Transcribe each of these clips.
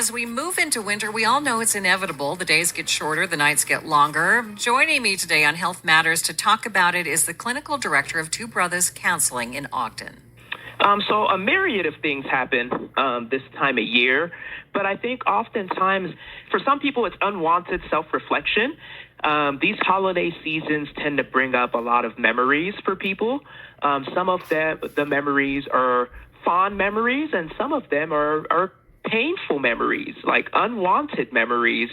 as we move into winter, we all know it's inevitable. The days get shorter, the nights get longer. Joining me today on Health Matters to talk about it is the clinical director of Two Brothers Counseling in Ogden. So a myriad of things happen this time of year, but I think oftentimes for some people it's unwanted self-reflection. These holiday seasons tend to bring up a lot of memories for people. Some of the memories are fond memories, and some of them are painful memories, like unwanted memories,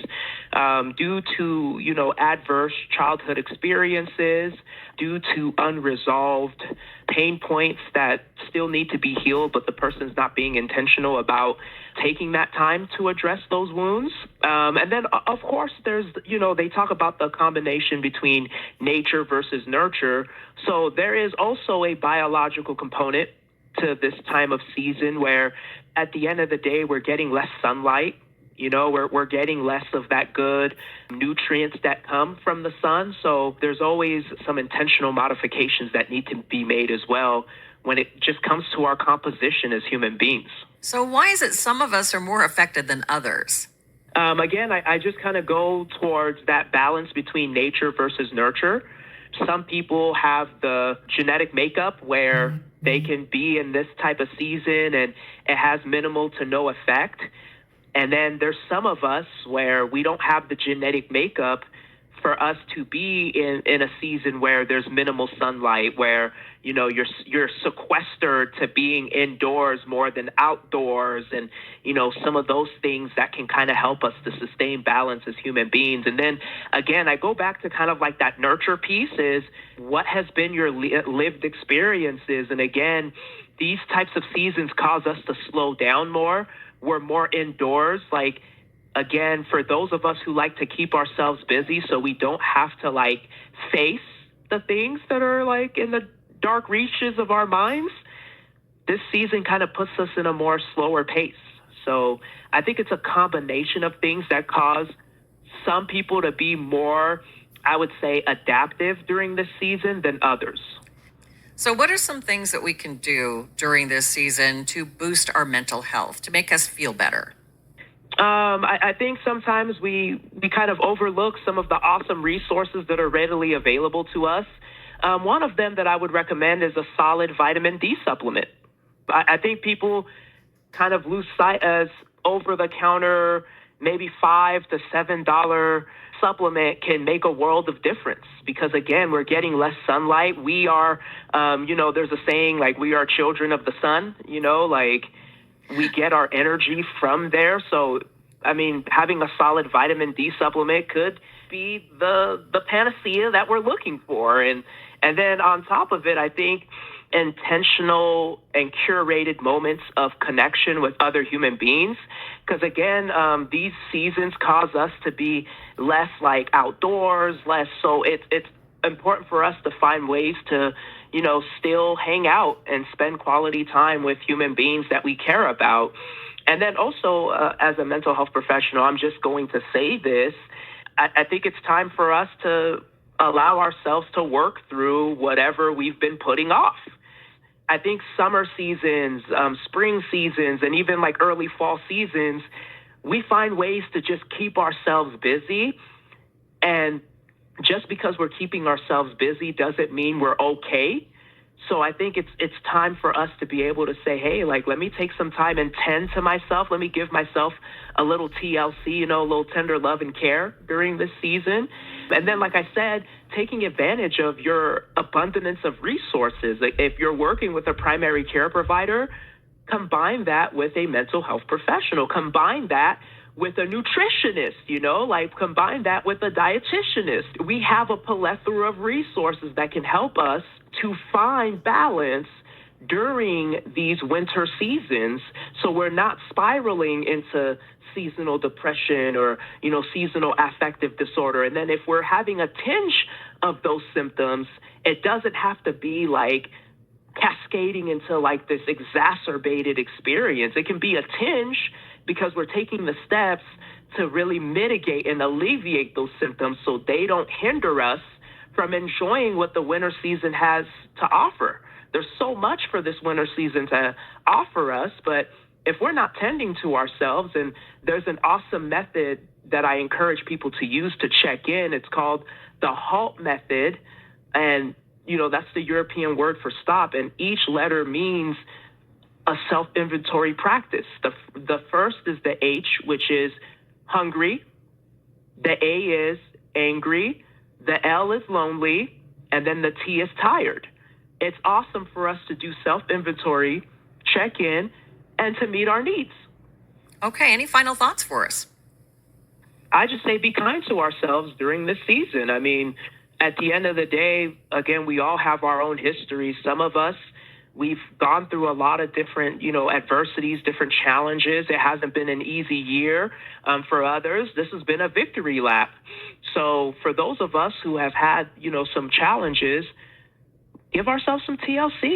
due to, adverse childhood experiences, due to unresolved pain points that still need to be healed, but the person's not being intentional about taking that time to address those wounds. And then, of course, there's, they talk about the combination between nature versus nurture. So there is also a biological component to this time of season where at the end of the day, we're getting less sunlight. We're getting less of that good nutrients that come from the sun. So there's always some intentional modifications that need to be made as well when it just comes to our composition as human beings. So why is it some of us are more affected than others? Again, I just kind of go towards that balance between nature versus nurture. Some people have the genetic makeup where they can be in this type of season and it has minimal to no effect. And then there's some of us where we don't have the genetic makeup for us to be in a season where there's minimal sunlight, where, you're sequestered to being indoors more than outdoors, and, some of those things that can kind of help us to sustain balance as human beings. And then, again, I go back to kind of like that nurture piece is what has been your lived experiences. And again, these types of seasons cause us to slow down more. We're more indoors, again, for those of us who like to keep ourselves busy so we don't have to face the things that are in the dark reaches of our minds, this season kind of puts us in a more slower pace. So I think it's a combination of things that cause some people to be more, I would say, adaptive during this season than others. So what are some things that we can do during this season to boost our mental health, to make us feel better? I think sometimes we kind of overlook some of the awesome resources that are readily available to us. One of them that I would recommend is a solid vitamin D supplement. I think people kind of lose sight as over-the-counter, maybe $5 to $7 supplement can make a world of difference because, again, we're getting less sunlight. We are, there's a saying we are children of the sun, we get our energy from there. So, having a solid vitamin D supplement could be the panacea that we're looking for. And then on top of it, I think intentional and curated moments of connection with other human beings. Because again, these seasons cause us to be less outdoors, less. So it's important for us to find ways to, still hang out and spend quality time with human beings that we care about. And then also, as a mental health professional, I'm just going to say this. I think it's time for us to allow ourselves to work through whatever we've been putting off. I think summer seasons, spring seasons, and even early fall seasons, we find ways to just keep ourselves busy. And just because we're keeping ourselves busy doesn't mean we're okay. So I think it's time for us to be able to say, hey, let me take some time and tend to myself. Let me give myself a little TLC, a little tender love and care during this season. And then, like I said, taking advantage of your abundance of resources. If you're working with a primary care provider, combine that with a mental health professional. Combine that with a nutritionist, combine that with a dietitianist. We have a plethora of resources that can help us to find balance during these winter seasons so we're not spiraling into seasonal depression or, seasonal affective disorder. And then if we're having a tinge of those symptoms, it doesn't have to be cascading into this exacerbated experience. It can be a tinge because we're taking the steps to really mitigate and alleviate those symptoms so they don't hinder us from enjoying what the winter season has to offer. There's so much for this winter season to offer us, but if we're not tending to ourselves, and there's an awesome method that I encourage people to use to check in. It's called the HALT method. And, that's the European word for stop. And each letter means a self-inventory practice. The first is the H, which is hungry. The A is angry. The L is lonely. And then the T is tired. It's awesome for us to do self-inventory, check in, and to meet our needs. Okay, any final thoughts for us? I just say be kind to ourselves during this season. I mean, at the end of the day, again, we all have our own history. Some of us, we've gone through a lot of different, adversities, different challenges. It hasn't been an easy year. For others, this has been a victory lap. So for those of us who have had, some challenges, give ourselves some TLC.